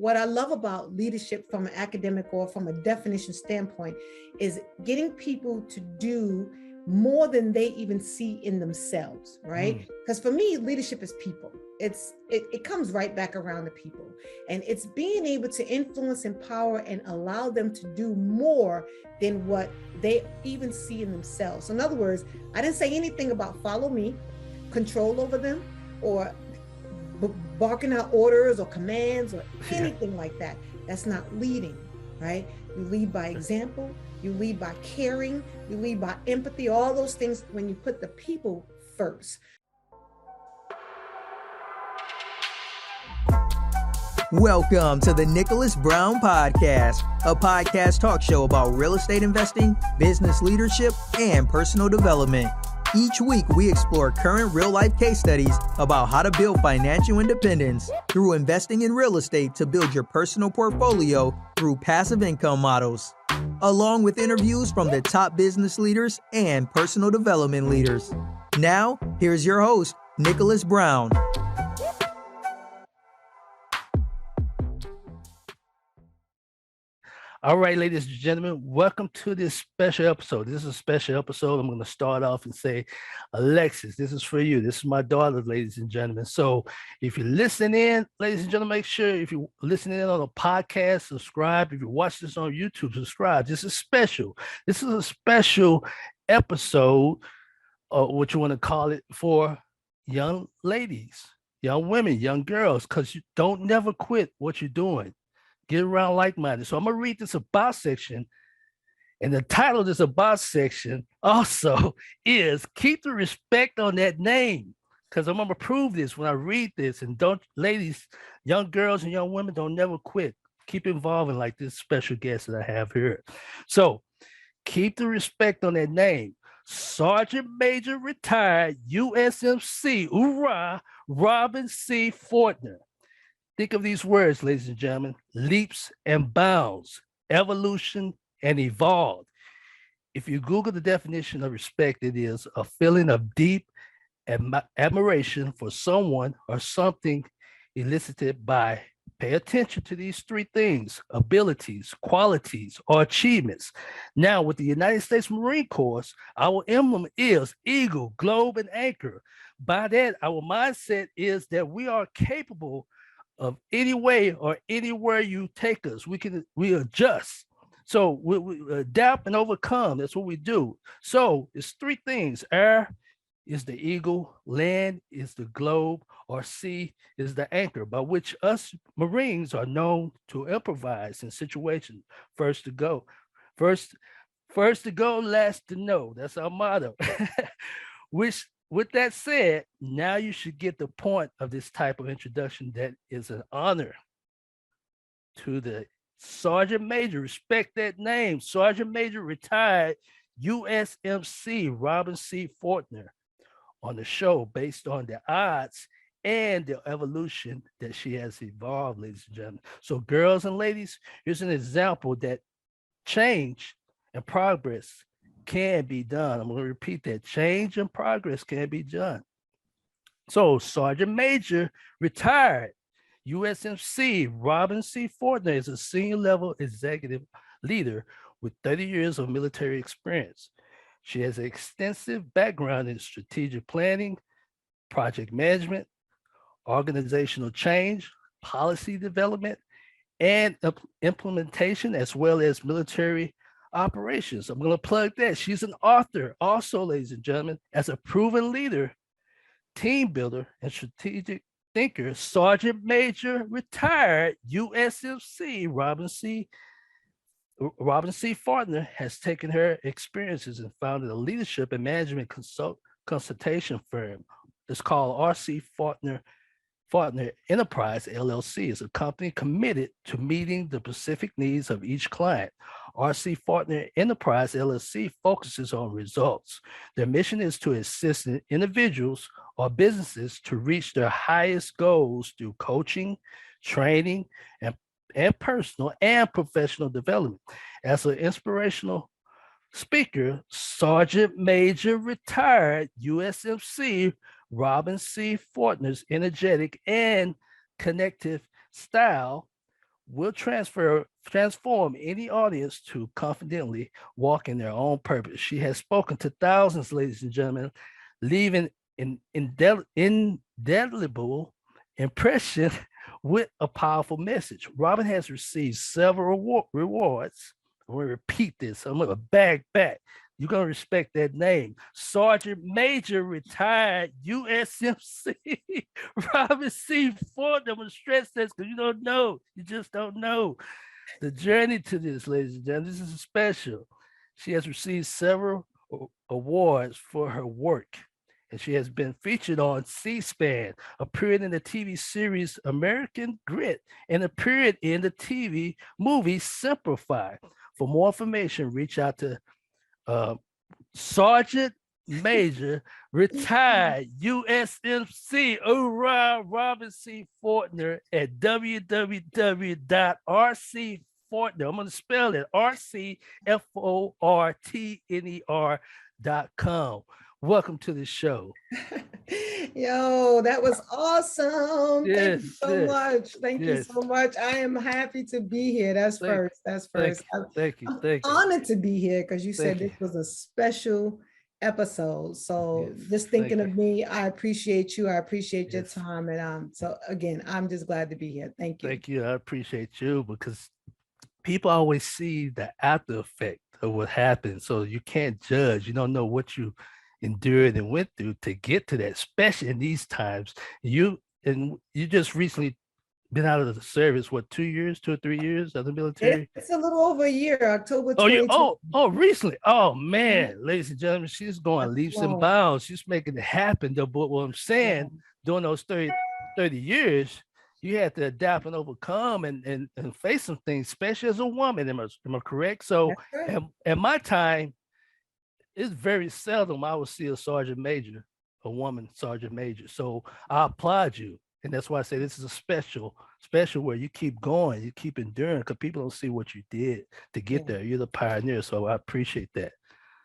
what I love about leadership from an academic or from a definition standpoint is getting people to do more than they even see in themselves, right? Because for me, leadership is people. It comes right back around to people. And it's being able to influence, empower, and allow them to do more than what they even see in themselves. So in other words, I didn't say anything about follow me, control over them, or barking out orders or commands or anything like that. That's not leading, right? You lead by example, you lead by caring, you lead by empathy, all those things when you put the people first. Welcome to the Nicholas Brown Podcast, a podcast talk show about real estate investing, business leadership, and personal development. Each week, we explore current real-life case studies about how to build financial independence through investing in real estate to build your personal portfolio through passive income models, along with interviews from the top business leaders and personal development leaders. Now, here's your host, Nicholas Brown. All right, ladies and gentlemen, welcome to this special episode. This is a special episode. I'm going to start off and say, Alexis, this is for you. This is my daughter, ladies and gentlemen. So if you're listening in, ladies and gentlemen, make sure if you're listening in on a podcast, subscribe. If you watch this on YouTube, subscribe. This is special. This is a special episode, or what you want to call it, for young ladies, young women, young girls, because you don't never quit what you're doing. Get around like-minded. So I'm going to read this about section. And the title of this about section also is Keep the Respect on That Name. Because I'm going to prove this when I read this. And don't, ladies, young girls and young women, don't never quit. Keep involving like this special guest that I have here. So keep the respect on that name. Sergeant Major retired USMC, hoorah, Robin C. Fortner. Think of these words, ladies and gentlemen: leaps and bounds, evolution and evolved. If you Google the definition of respect, it is a feeling of deep admiration for someone or something elicited by, pay attention to these three things: abilities, qualities, or achievements. Now, with the United States Marine Corps, our emblem is eagle, globe, and anchor. By that, our mindset is that we are capable of any way or anywhere you take us. We adjust. So we adapt and overcome. That's what we do. So it's three things. Air is the eagle, land is the globe, or sea is the anchor, by which us Marines are known to improvise in situations. First to go, last to know. That's our motto. Which, with that said, now you should get the point of this type of introduction that is an honor to the Sergeant Major. Respect that name. Sergeant Major retired USMC Robin C. Fortner on the show based on the odds and the evolution that she has evolved, ladies and gentlemen. So girls and ladies, here's an example that change and progress can be done. I'm going to repeat that. Change and progress can be done. So Sergeant Major retired USMC Robin C. Fortner is a senior level executive leader with 30 years of military experience. She has an extensive background in strategic planning, project management, organizational change, policy development, and implementation, as well as military operations. I'm going to plug that. She's an author also, ladies and gentlemen. As a proven leader, team builder, and strategic thinker, Sergeant Major retired USMC Robin C. Fortner has taken her experiences and founded a leadership and management consultation firm. It's called RC Fortner Enterprises LLC. Is a company committed to meeting the specific needs of each client. RC Fortner Enterprises LLC focuses on results. Their mission is to assist individuals or businesses to reach their highest goals through coaching, training, and personal and professional development. As an inspirational speaker, Sergeant Major retired USMC Robin C. Fortner's energetic and connective style will transform any audience to confidently walk in their own purpose. She has spoken to thousands, ladies and gentlemen, leaving an indelible impression with a powerful message. Robin has received several rewards. I'm going to repeat this. I'm going to back. You're going to respect that name. Sergeant Major, retired USMC Robin C. Fortner. I'm going to stress this because you don't know. You just don't know. The journey to this, ladies and gentlemen, this is special. She has received several awards for her work, and she has been featured on C-SPAN, appeared in the TV series American Grit, and appeared in the TV movie Simplify. For more information, reach out to Sergeant Major, retired USMC Robin C. Fortner at www.rcfortner. I'm going to spell it RCFORTNER.com. Welcome to the show. Yo, that was awesome. Yes, Thank you so much. Thank you so much. I am happy to be here. That's first. Thank you. I'm honored to be here because you said this was a special episode. So just thinking of me, I appreciate you. I appreciate your time. And so again, I'm just glad to be here. Thank you. Thank you. I appreciate you because people always see the after effect of what happened. So you can't judge. You don't know what you endured and went through to get to that, especially in these times. You just recently been out of the service, what, 2 or 3 years of the military? It's a little over a year, October 22. Recently. Oh man, ladies and gentlemen, she's going leaps and bounds. She's making it happen. But what I'm saying, during those 30 years, you had to adapt and overcome and face some things, especially as a woman. Am I correct? So at my time, it's very seldom I would see a sergeant major, a woman sergeant major. So I applaud you. And that's why I say this is a special where you keep going, you keep enduring, because people don't see what you did to get there. You're the pioneer. So I appreciate that.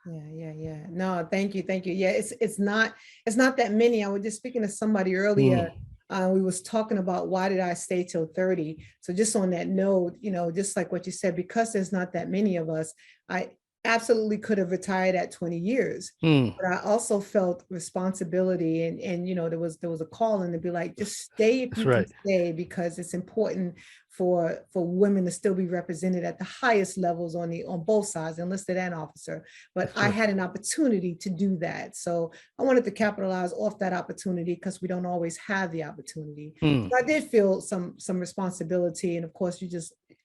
Yeah. No, thank you. Yeah, it's not that many. I was just speaking to somebody earlier. We was talking about why did I stay till 30? So just on that note, just like what you said, because there's not that many of us, I absolutely could have retired at 20 years. But I also felt responsibility and there was a call and to be like, just stay if you can stay, because it's important for women to still be represented at the highest levels on both sides, enlisted and officer. But I had an opportunity to do that. So I wanted to capitalize off that opportunity because we don't always have the opportunity. So I did feel some responsibility. And of course,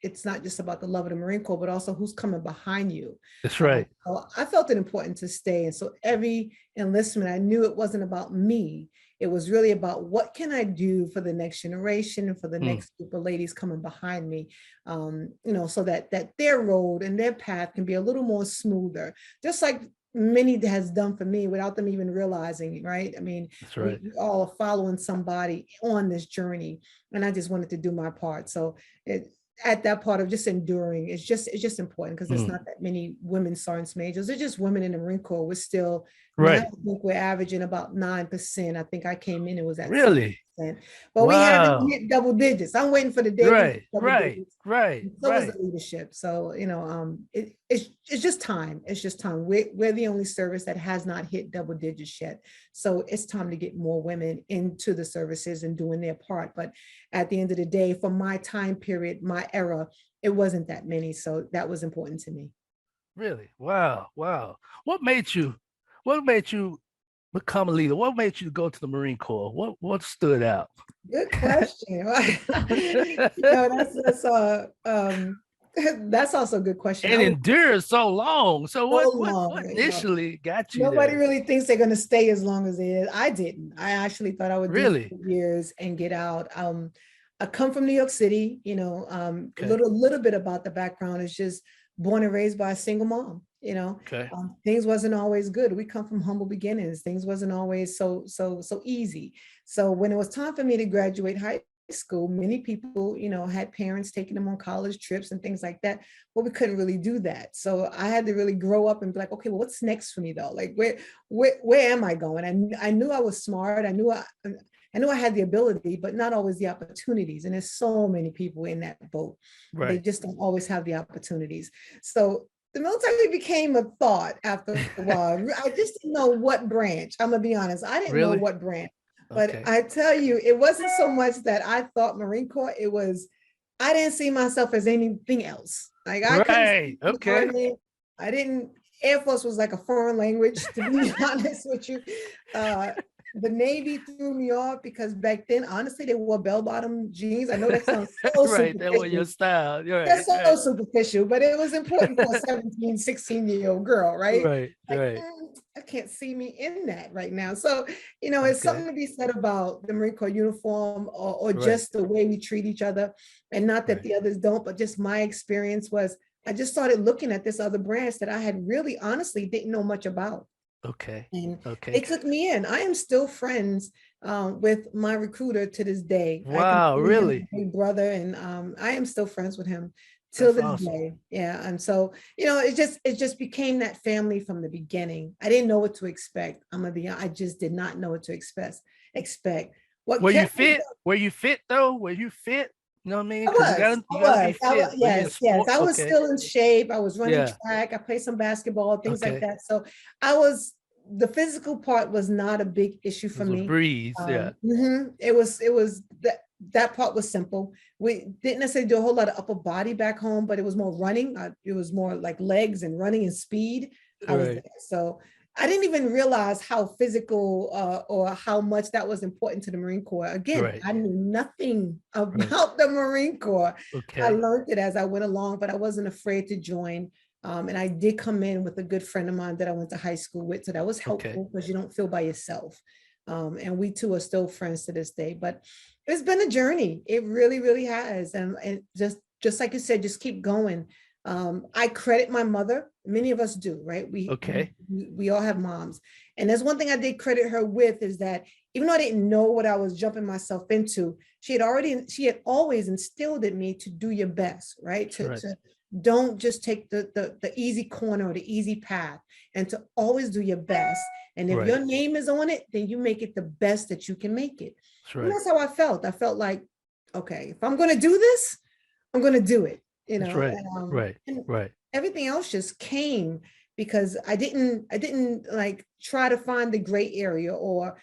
it's not just about the love of the Marine Corps, but also who's coming behind you. That's right. So I felt it important to stay. And so every enlistment, I knew it wasn't about me. It was really about what can I do for the next generation and for the next group of ladies coming behind me, so that their road and their path can be a little more smoother, just like many has done for me without them even realizing, right? I mean, we all are following somebody on this journey, and I just wanted to do my part. So at that part of just enduring, it's just important because there's not that many women sergeant majors. They're just women in the Marine Corps. We're still, I think we're averaging about 9%. I think I came in, it was at really 7%. But we haven't hit double digits. I'm waiting for the day. Right. So is the leadership. So, it's just time. It's just time. We're the only service that has not hit double digits yet. So it's time to get more women into the services and doing their part. But at the end of the day, for my time period, my era, it wasn't that many. So that was important to me. Really? Wow. What made you become a leader? What made you go to the Marine Corps? What stood out? Good question. That's also a good question. And endure so long. So what initially got you Nobody there? really thinks they're going to stay as long as they is. I didn't. I actually thought I would do 4 years and get out. I come from New York City. A little bit about the background is just born and raised by a single mom. Things wasn't always good. We come from humble beginnings. Things wasn't always so easy. So when it was time for me to graduate high school, many people, had parents taking them on college trips and things like that. But we couldn't really do that. So I had to really grow up and be like, okay, well, what's next for me though? Like where am I going? And I knew I was smart. I knew I knew I had the ability, but not always the opportunities. And there's so many people in that boat. Right. They just don't always have the opportunities. So the military became a thought after a while. I just didn't know what branch. I'm gonna be honest. I didn't know what branch. But Okay. I tell you, it wasn't so much that I thought Marine Corps. It was, I didn't see myself as anything else. Like I couldn't Right. see Okay. Army. I didn't. Air Force was like a foreign language, to be honest with you. The Navy threw me off because back then, honestly, they wore bell-bottom jeans. I know that sounds so Right. That was your superficial. style. You're right. That's so superficial, but it was important for a 17, 16-year-old girl, right? Right. Like, Right. I can't see me in that right now. So, it's something to be said about the Marine Corps uniform or just the way we treat each other. And not that the others don't, but just my experience was, I just started looking at this other branch that I had really honestly didn't know much about. Okay. And they took me in. I am still friends with my recruiter to this day. Wow, really? My big brother, and I am still friends with him till this day. Yeah. And so, it just became that family from the beginning. I didn't know what to expect. I just did not know what to expect. What Were you fit? Were you fit though? Were you fit? You know what I mean? Yes. I was still in shape. I was running track. I played some basketball, things like that. So the physical part was not a big issue for me. Breeze, It was that part was simple. We didn't necessarily do a whole lot of upper body back home, but it was more running. It was more like legs and running and speed. I was there. So I didn't even realize how physical or how much that was important to the Marine Corps. Again, I knew nothing about the Marine Corps. I learned it as I went along, but I wasn't afraid to join. And I did come in with a good friend of mine that I went to high school with. So that was helpful because you don't feel by yourself. And we two are still friends to this day, but it's been a journey. It really, really has. And just like you said, just keep going. I credit my mother. Many of us do, right? We all have moms. And there's one thing I did credit her with is that even though I didn't know what I was jumping myself into, she had always instilled in me to do your best, right? To don't just take the easy corner or the easy path, and to always do your best. And if your name is on it, then you make it the best that you can make it. And that's how I felt. I felt like, okay, if I'm going to do this, I'm going to do it. And everything else just came because I didn't like try to find the gray area or,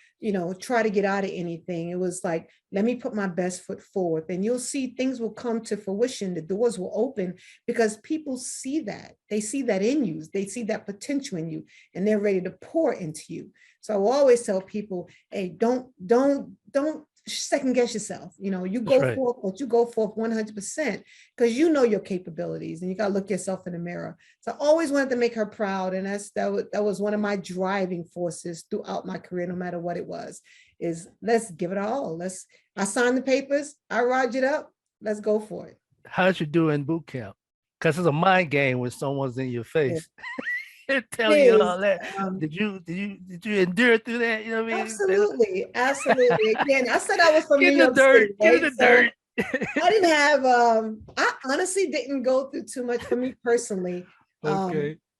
try to get out of anything. It was like, let me put my best foot forward, and you'll see things will come to fruition. The doors will open because people see that. They see that in you. They see that potential in you, and they're ready to pour into you. So I will always tell people, hey, don't second guess yourself. You go forth, but you go forth 100% because you know your capabilities, and you got to look yourself in the mirror. So I always wanted to make her proud, and that was one of my driving forces throughout my career, no matter what it was. Is let's give it all. I signed the papers, I ride it up. Let's go for it. How'd you do in boot camp? Because it's a mind game when someone's in your face. Tell you all that. Did you endure through that? You know what I mean? Absolutely. Again, I said I was from New York City. Get in the dirt. I didn't have. I honestly didn't go through too much for me personally.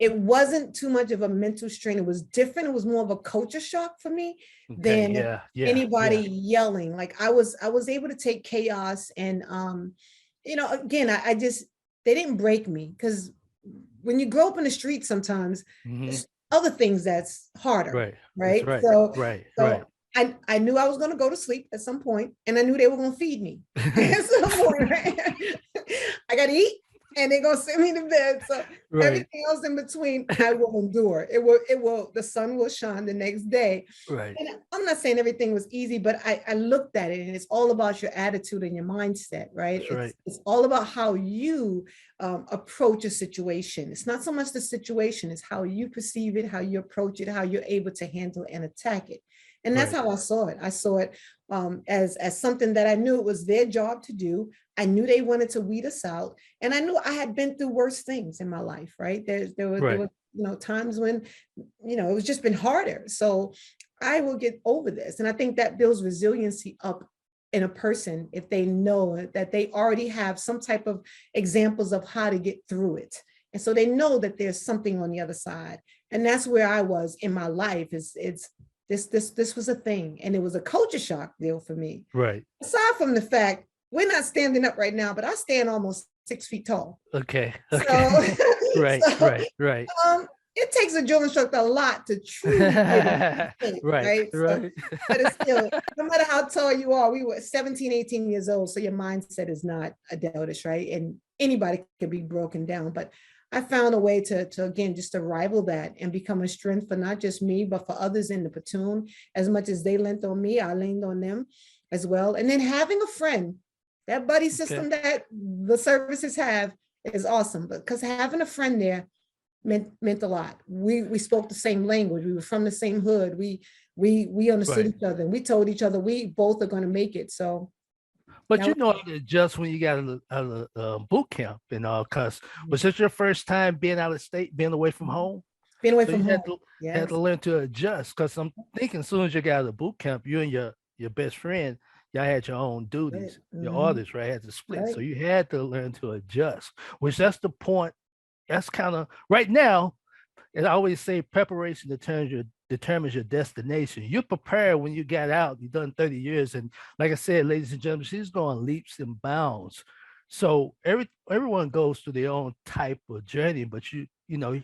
It wasn't too much of a mental strain. It was different. It was more of a culture shock for me than anybody yelling. Like I was able to take chaos and again, they didn't break me because when you grow up in the street, sometimes there's other things that's harder, right? So I knew I was going to go to sleep at some point, and I knew they were going to feed me at some point. Right? I got to eat, and they're going to send me to bed. So everything else in between, I will endure. It will. The sun will shine the next day. Right. And I'm not saying everything was easy, but I looked at it, and it's all about your attitude and your mindset, right? It's all about how you approach a situation. It's not so much the situation; it's how you perceive it, how you approach it, how you're able to handle and attack it. And that's how I saw it. I saw it as something that I knew it was their job to do. I knew they wanted to weed us out, and I knew I had been through worse things in my life. Right? There were times when it was just been harder. So I will get over this, and I think that builds resiliency up in a person if they know that they already have some type of examples of how to get through it, and so they know that there's something on the other side. And that's where I was in my life. This was a thing, and it was a culture shock deal for me. Right. Aside from the fact we're not standing up right now, but I stand almost 6 feet tall. Okay. So, Right. so, Right. it takes a drill instructor a lot to truly get it, Right. right? So, but it's still, no matter how tall you are, we were 17, 18 years old. So your mindset is not adultish, right? And anybody can be broken down. But I found a way to again, just to rival that and become a strength for not just me, but for others in the platoon. As much as they leaned on me, I leaned on them as well. And then having a friend, that buddy system that the services have is awesome. Because having a friend there meant a lot. We spoke the same language. We were from the same hood. We understood each other, and we told each other we both are going to make it. So, but you know, just when you got a boot camp and all, because was this your first time being out of state, being away from home? Being away from home, had to learn to adjust. Because I'm thinking, as soon as you got out of the boot camp, you and your best friend, y'all had your own duties, your orders, right? Had to split, so you had to learn to adjust. Which that's the point. That's kind of right now. And I always say preparation determines your destination. You're prepared when you got out. You've done 30 years, and like I said, ladies and gentlemen, she's going leaps and bounds. So everyone goes through their own type of journey, but you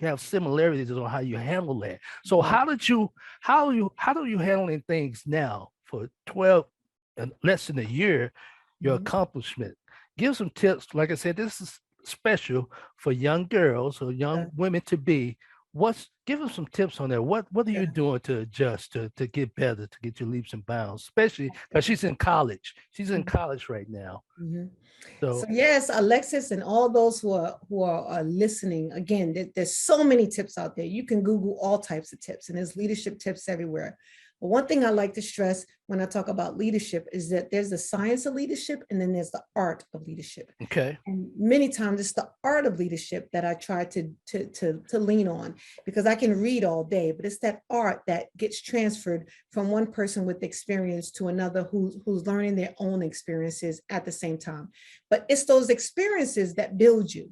have similarities on how you handle that. So how are you handling things now for 12 and less than a year? Your accomplishment. Give some tips. Like I said, this is special for young girls or young women to be. Give them some tips on that. What are you doing to adjust, to get better, to get your leaps and bounds, especially because she's in college. She's in college right now. So yes, Alexis and all those who are listening, again, there's so many tips out there. You can Google all types of tips, and there's leadership tips everywhere. But one thing I like to stress when I talk about leadership is that there's the science of leadership, and then there's the art of leadership. Okay. And many times it's the art of leadership that I try to lean on, because I can read all day, but it's that art that gets transferred from one person with experience to another who's learning their own experiences at the same time. But it's those experiences that build you.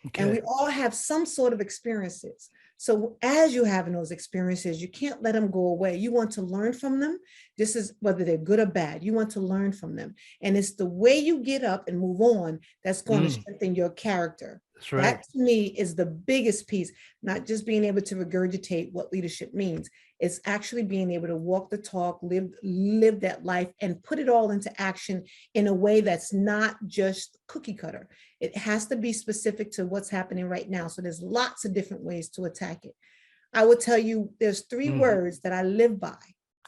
Okay. And we all have some sort of experiences. So as you're having those experiences, you can't let them go away. You want to learn from them. This is whether they're good or bad. You want to learn from them. And it's the way you get up and move on that's going to strengthen your character. That's right. That to me is the biggest piece, not just being able to regurgitate what leadership means. It's actually being able to walk the talk, live that life, and put it all into action in a way that's not just cookie cutter. It has to be specific to what's happening right now. So there's lots of different ways to attack it. I will tell you, there's three words that I live by.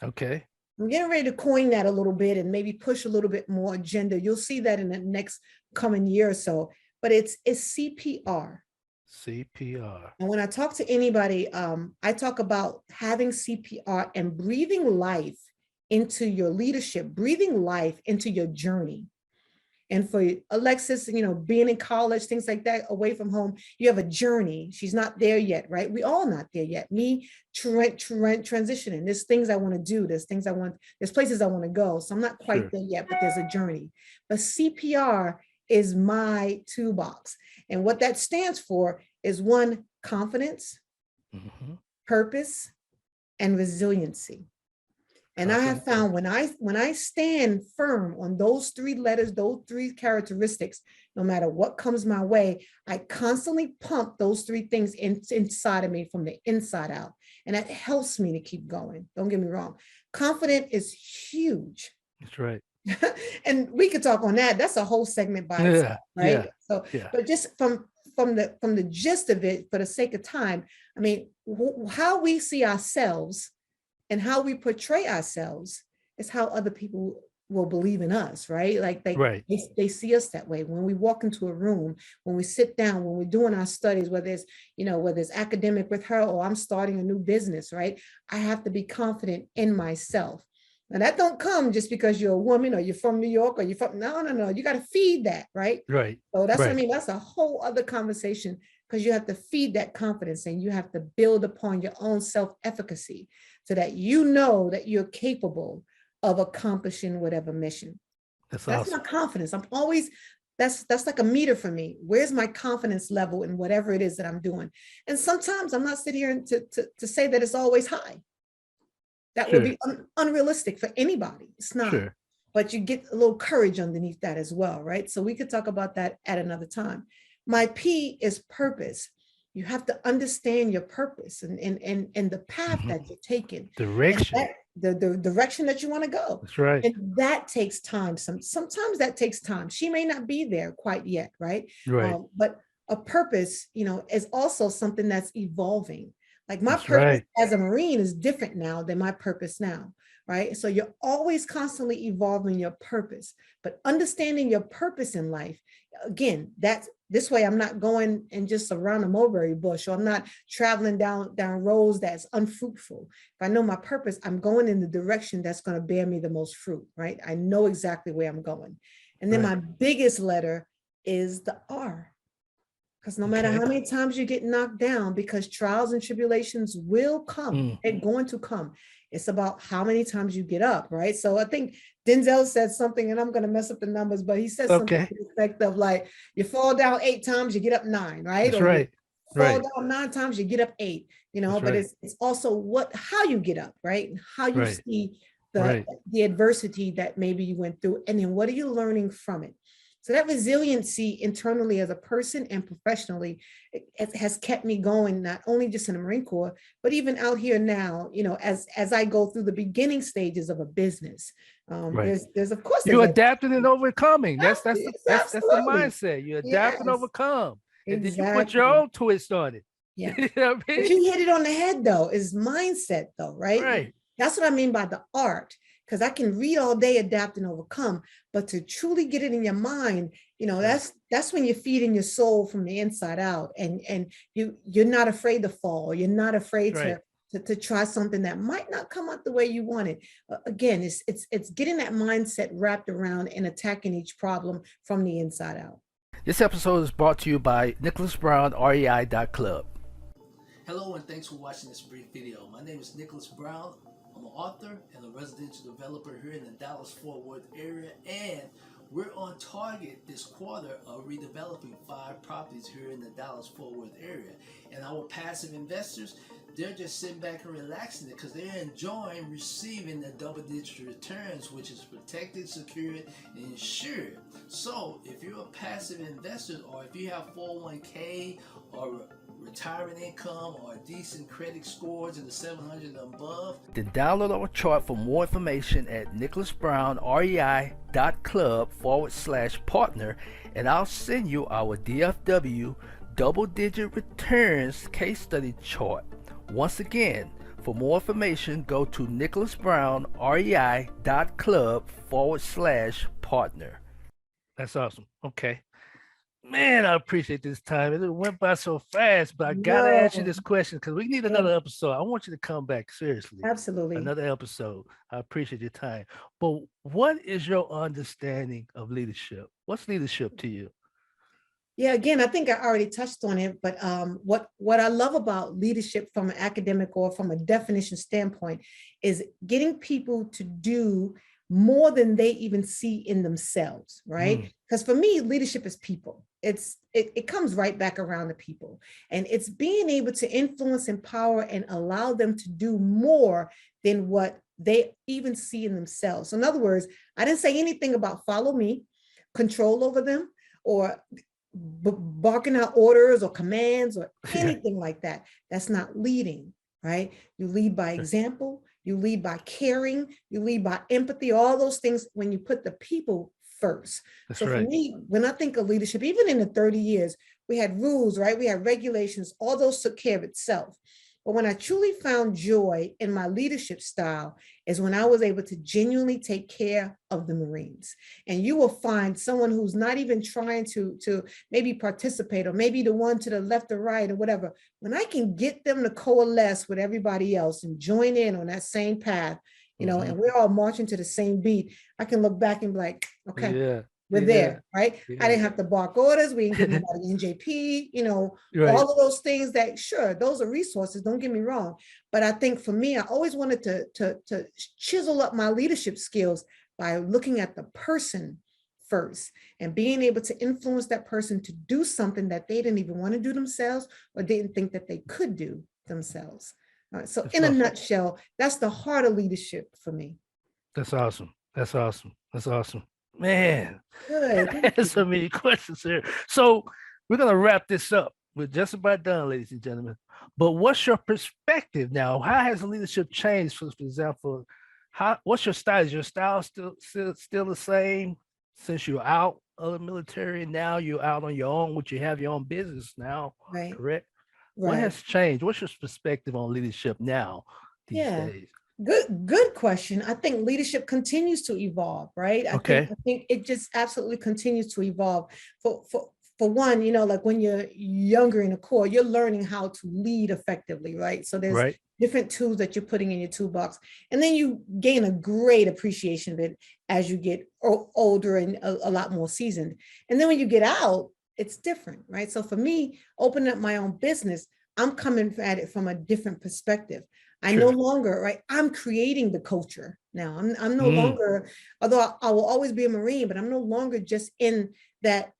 Okay. I'm getting ready to coin that a little bit and maybe push a little bit more agenda. You'll see that in the next coming year or so. But it's CPR. CPR. And when I talk to anybody, I talk about having CPR and breathing life into your leadership, breathing life into your journey. And for Alexis, being in college, things like that, away from home, you have a journey. She's not there yet, right? We all not there yet. Me, transitioning. There's things I want to do. There's places I want to go. So I'm not quite there yet, but there's a journey. But CPR is my toolbox. And what that stands for is one, confidence, purpose, and resiliency. And I have found when I stand firm on those three letters, those three characteristics, no matter what comes my way, I constantly pump those three things inside of me from the inside out. And that helps me to keep going. Don't get me wrong. Confident is huge. That's right. And we could talk on that. That's a whole segment by itself, right? But just from the gist of it, for the sake of time, I mean, how we see ourselves and how we portray ourselves is how other people will believe in us, right? Like they see us that way. When we walk into a room, when we sit down, when we're doing our studies, whether it's academic with her or I'm starting a new business, right? I have to be confident in myself. And that don't come just because you're a woman or you're from New York or you're from, no. You got to feed that, right? Right. So that's what I mean. That's a whole other conversation, because you have to feed that confidence and you have to build upon your own self-efficacy so that you know that you're capable of accomplishing whatever mission. That's awesome. My confidence. I'm always, that's like a meter for me. Where's my confidence level in whatever it is that I'm doing? And sometimes I'm not sitting here to say that it's always high. That would Sure. be unrealistic for anybody. It's not. Sure. But you get a little courage underneath that as well, right? So we could talk about that at another time. My P is purpose. You have to understand your purpose and the path that you're taking. Direction. And that, the direction that you want to go. That's right. And that takes time. Sometimes that takes time. She may not be there quite yet, right? Right. But a purpose, is also something that's evolving. Like my That's purpose right. as a Marine is different now than my purpose now, right? So you're always constantly evolving your purpose, but understanding your purpose in life, again, that's this way. I'm not going and just around a mulberry bush, or I'm not traveling down roads that's unfruitful. If I know my purpose, I'm going in the direction that's going to bear me the most fruit, right? I know exactly where I'm going. And then Right. my biggest letter is the R. Because no matter Okay. how many times you get knocked down, because trials and tribulations will come, they're going to come. It's about how many times you get up, right? So I think Denzel said something, and I'm going to mess up the numbers, but he said something Okay. to the effect of like, you fall down 8 times, you get up 9, right? That's Or right. you fall Right. down 9 times, you get up 8, That's but right. it's also how you get up, right? And how you Right. see Right. the adversity that maybe you went through, and then what are you learning from it? So that resiliency internally as a person and professionally it has kept me going, not only just in the Marine Corps, but even out here now, as I go through the beginning stages of a business. Right. There's of course, You're adapting and overcoming. That's the Absolutely. mindset. You adapt and Yes, overcome. And then you put your exactly. own twist on it. Yeah. You know what I But mean? you hit it on the head though, is mindset though, right? Right. That's what I mean by the art, because I can read all day, adapt and overcome, but to truly get it in your mind, that's when you're feeding your soul from the inside out, and you're not afraid to fall. You're not afraid Right. to try something that might not come out the way you want it. Again, it's getting that mindset wrapped around and attacking each problem from the inside out. This episode is brought to you by Nicholas Brown, REI.club. Hello and thanks for watching this brief video. My name is Nicholas Brown. I'm an author and a residential developer here in the Dallas-Fort Worth area, and we're on target this quarter of redeveloping 5 properties here in the Dallas-Fort Worth area. And our passive investors, they're just sitting back and relaxing it because they're enjoying receiving the double-digit returns, which is protected, secured, and insured. So if you're a passive investor, or if you have 401k or retirement income or decent credit scores in the 700 and above, then download our chart for more information at nicholasbrownrei.club/partner, and I'll send you our DFW double-digit returns case study chart. Once again, for more information, go to nicholasbrownrei.club/partner. That's awesome. Okay. Man, I appreciate this time. It went by so fast, but I gotta ask you this question because we need another episode. I want you to come back, seriously. Absolutely. Another episode. I appreciate your time. But what is your understanding of leadership? What's leadership to you? Yeah, again, I think I already touched on it, but what I love about leadership from an academic or from a definition standpoint is getting people to do more than they even see in themselves, right? Because for me, leadership is people. It comes right back around to people, and it's being able to influence, empower, and allow them to do more than what they even see in themselves. So in other words, I didn't say anything about follow me, control over them, or barking out orders or commands or anything like that. That's not leading, right? You lead by example, you lead by caring, you lead by empathy, all those things when you put the people first. That's so right. For me, when I think of leadership, even in the 30 years, we had rules, right? We had regulations, all those took care of itself. But when I truly found joy in my leadership style is when I was able to genuinely take care of the Marines. And you will find someone who's not even trying to maybe participate, or maybe the one to the left or right or whatever. When I can get them to coalesce with everybody else and join in on that same path, and we're all marching to the same beat, I can look back and be like, okay, yeah. we're there, right? Yeah. I didn't have to bark orders. We didn't give anybody NJP, Right. all of those things that, sure, those are resources, don't get me wrong. But I think for me, I always wanted to chisel up my leadership skills by looking at the person first and being able to influence that person to do something that they didn't even want to do themselves or didn't think that they could do themselves. All right, so That's in a awesome. nutshell, that's the heart of leadership for me. That's awesome. That's awesome. That's awesome. Man, Good. I Thank had so you. many questions here. So we're gonna wrap this up. We're just about done, ladies and gentlemen. But what's your perspective now? How has leadership changed? For example, what's your style? Is your style still the same since you're out of the military? Now you're out on your own, which you have your own business now, Right. correct? What Right. has changed? What's your perspective on leadership now these Yeah. days? Good question. I think leadership continues to evolve, right? Okay. I think it just absolutely continues to evolve. For one, like when you're younger in the core, you're learning how to lead effectively, right? So there's Right. different tools that you're putting in your toolbox, and then you gain a great appreciation of it as you get older and a lot more seasoned. And then when you get out, it's different, right? So for me, opening up my own business, I'm coming at it from a different perspective. I no Sure. longer, right? I'm creating the culture now. I'm no Mm, longer, although I will always be a Marine, but I'm no longer just in that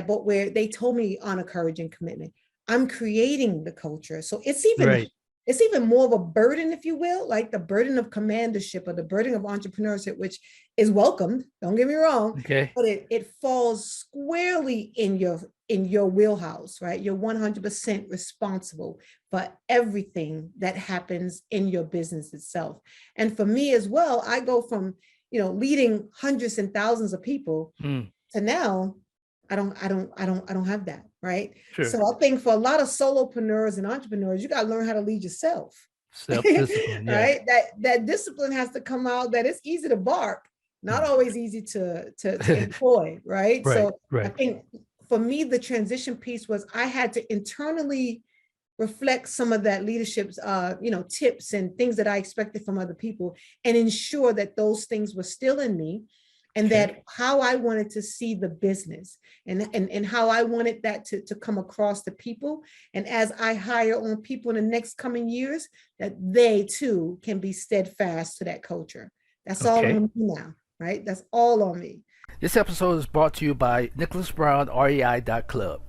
boat where they told me honor, courage, and commitment. I'm creating the culture. So right. it's even more of a burden, if you will, like the burden of commandership or the burden of entrepreneurship, which is welcomed. Don't get me wrong, Okay. but it falls squarely in your wheelhouse, right? You're 100% responsible for everything that happens in your business itself. And for me as well, I go from, leading hundreds and thousands of people Mm, to now, I don't have that, right? sure. So I think for a lot of solopreneurs and entrepreneurs, you got to learn how to lead yourself. Self-discipline. Yeah. Right? That discipline has to come out, that it's easy to bark, not Mm. always easy to employ, right? Right. So I Right. think for me, the transition piece was I had to internally reflect some of that leadership's tips and things that I expected from other people, and ensure that those things were still in me, and Okay. that how I wanted to see the business and how I wanted that to come across to people. And as I hire on people in the next coming years, that they too can be steadfast to that culture. That's all Okay. on me now, right? That's all on me. This episode is brought to you by Nicholas Brown, REI.club.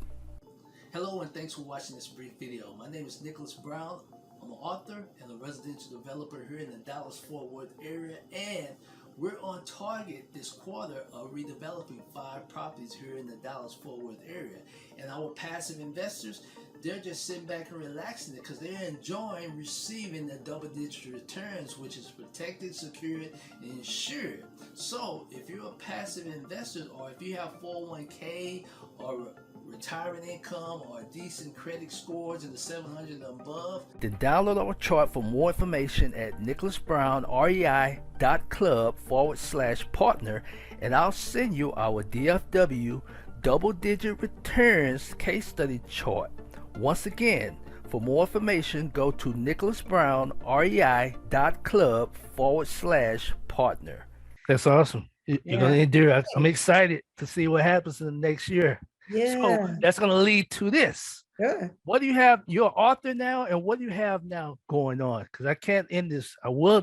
Hello and thanks for watching this brief video. My name is Nicholas Brown. I'm an author and a residential developer here in the Dallas-Fort Worth area, and we're on target this quarter of redeveloping 5 properties here in the Dallas-Fort Worth area. And our passive investors, they're just sitting back and relaxing it because they're enjoying receiving the double-digit returns, which is protected, secured, and insured. So if you're a passive investor, or if you have 401k or retirement income or decent credit scores in the 700 and above, then download our chart for more information at nicholasbrownrei.club/partner, and I'll send you our DFW double-digit returns case study chart. Once again, for more information, go to nicholasbrownrei.club/partner. That's awesome. You're going to endure. I'm excited to see what happens in the next year. So Yeah. that's going to lead to this. Sure. What do you have? You're an author now, and what do you have now going on? Because I can't end this. I will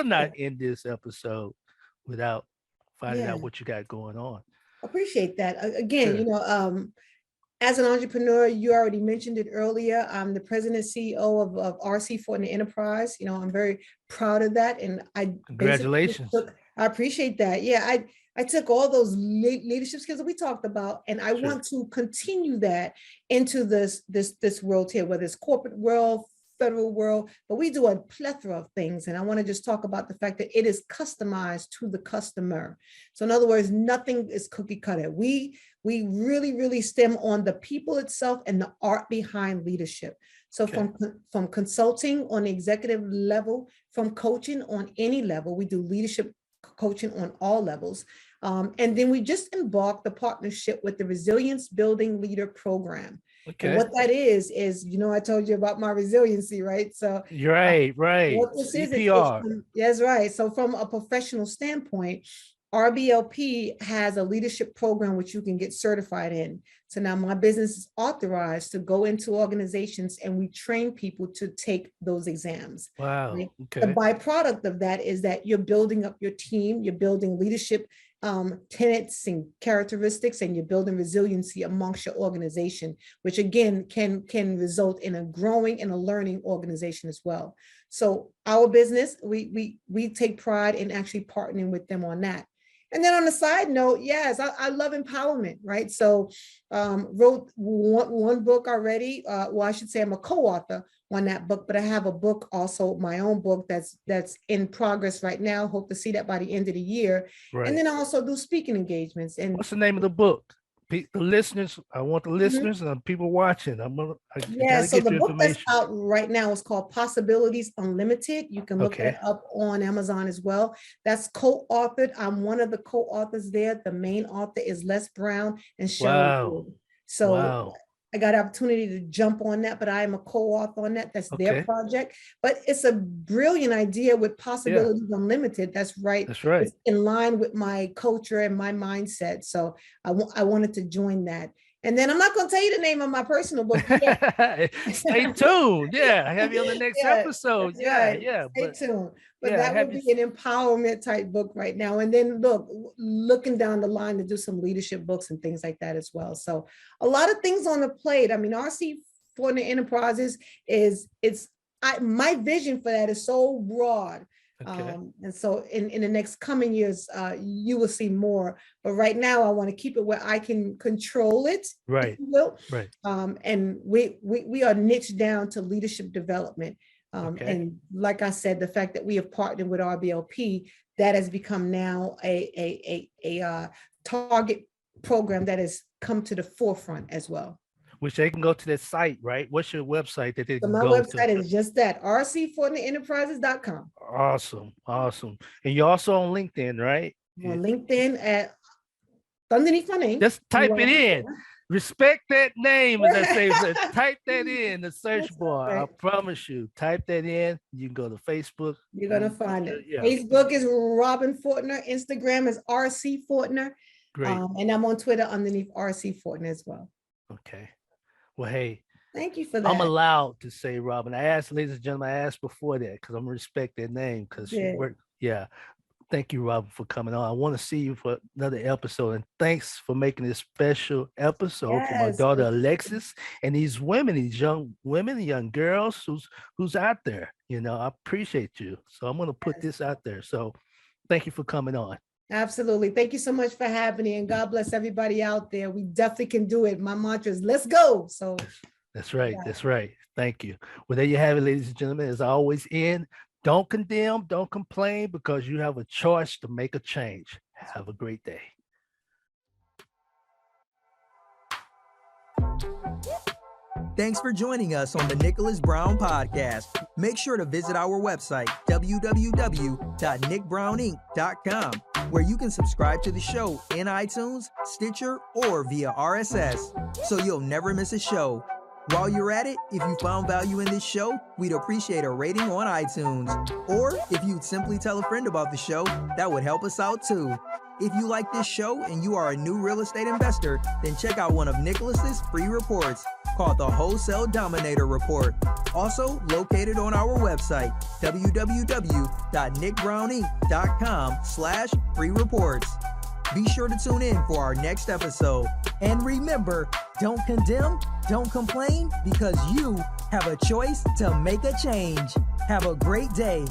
not end this episode without finding out what you got going on. Appreciate that. Again, Sure. As an entrepreneur, you already mentioned it earlier. I'm the president and CEO of RC Fortner Enterprise. I'm very proud of that, and Congratulations. I appreciate that. Yeah, I took all those leadership skills that we talked about, and I want to continue that into this world here, whether it's corporate world, federal world, but we do a plethora of things. And I want to just talk about the fact that it is customized to the customer. So in other words, nothing is cookie cutter. We really, really stem on the people itself and the art behind leadership. So from consulting on the executive level, from coaching on any level, we do leadership coaching on all levels. And then we just embarked the partnership with the Resilience Building Leader Program. And what that is, I told you about my resiliency, right? So right. What this CPR. That's right. So from a professional standpoint, RBLP has a leadership program which you can get certified in. So now my business is authorized to go into organizations, and we train people to take those exams. Wow. Right? Okay. The byproduct of that is that you're building up your team, you're building leadership tenets and characteristics, and you're building resiliency amongst your organization, which again can result in a growing and a learning organization as well. So our business, we take pride in actually partnering with them on that. And then on the side note, yes, I love empowerment, right? So wrote one book already. Well, I should say I'm a co-author on that book, but I have a book also, my own book that's in progress right now. Hope to see that by the end of the year. Right. And then I also do speaking engagements. And what's the name of the book? The listeners, I want the listeners and the people watching. So the book that's out right now is called Possibilities Unlimited. You can look that up on Amazon as well. That's co-authored. I'm one of the co-authors there. The main author is Les Brown and Cheryl Wood. So I got an opportunity to jump on that, but I am a co-author on that. That's their project. But it's a brilliant idea with Possibilities Unlimited. That's right. That's right. It's in line with my culture and my mindset. So I wanted to join that. And then I'm not going to tell you the name of my personal book. Stay tuned. Yeah, I have you on the next episode. Stay tuned. But that would be an empowerment type book right now. And then looking down the line to do some leadership books and things like that as well. So a lot of things on the plate. I mean, RC Fortner Enterprises my vision for that is so broad. And so in the next coming years, you will see more. But right now, I want to keep it where I can control it. Right. If you will. Right. And we are niched down to leadership development. And like I said, the fact that we have partnered with RBLP, that has become now a target program that has come to the forefront as well. Which they can go to that site, right? What's your website that they can go to? My website is just that, rcfortnerenterprises.com. Awesome. And you're also on LinkedIn, right? On LinkedIn at underneath my name. Just type it in. Respect that name, as I say. So type that in the search bar. Right. I promise you. Type that in. You can go to Facebook. You're gonna find it. Yeah. Facebook is Robin Fortner. Instagram is RC Fortner. Great. And I'm on Twitter underneath RC Fortner as well. Okay. Well, hey. Thank you for that. I'm allowed to say Robin. I asked, ladies and gentlemen, I asked before that because I'm gonna respect that name because she worked. Yeah. Thank you, Robin, for coming on. I want to see you for another episode. And thanks for making this special episode for my daughter, Alexis, and these women, these young women, young girls who's out there. You know, I appreciate you. So I'm going to put this out there. So thank you for coming on. Absolutely. Thank you so much for having me. And God bless everybody out there. We definitely can do it. My mantra is let's go. So that's right. That's right. Thank you. Well, there you have it, ladies and gentlemen. As I always end, don't condemn, don't complain, because you have a choice to make a change. Have a great day. Thanks for joining us on the Nicholas Brown Podcast. Make sure to visit our website, www.nickbrowninc.com, where you can subscribe to the show in iTunes, Stitcher, or via RSS, so you'll never miss a show. While you're at it, if you found value in this show, we'd appreciate a rating on iTunes. Or if you'd simply tell a friend about the show, that would help us out too. If you like this show and you are a new real estate investor, then check out one of Nicholas's free reports called the Wholesale Dominator Report, also located on our website, www.nickbrowninc.com/free reports. Be sure to tune in for our next episode. And remember, don't condemn, don't complain, because you have a choice to make a change. Have a great day.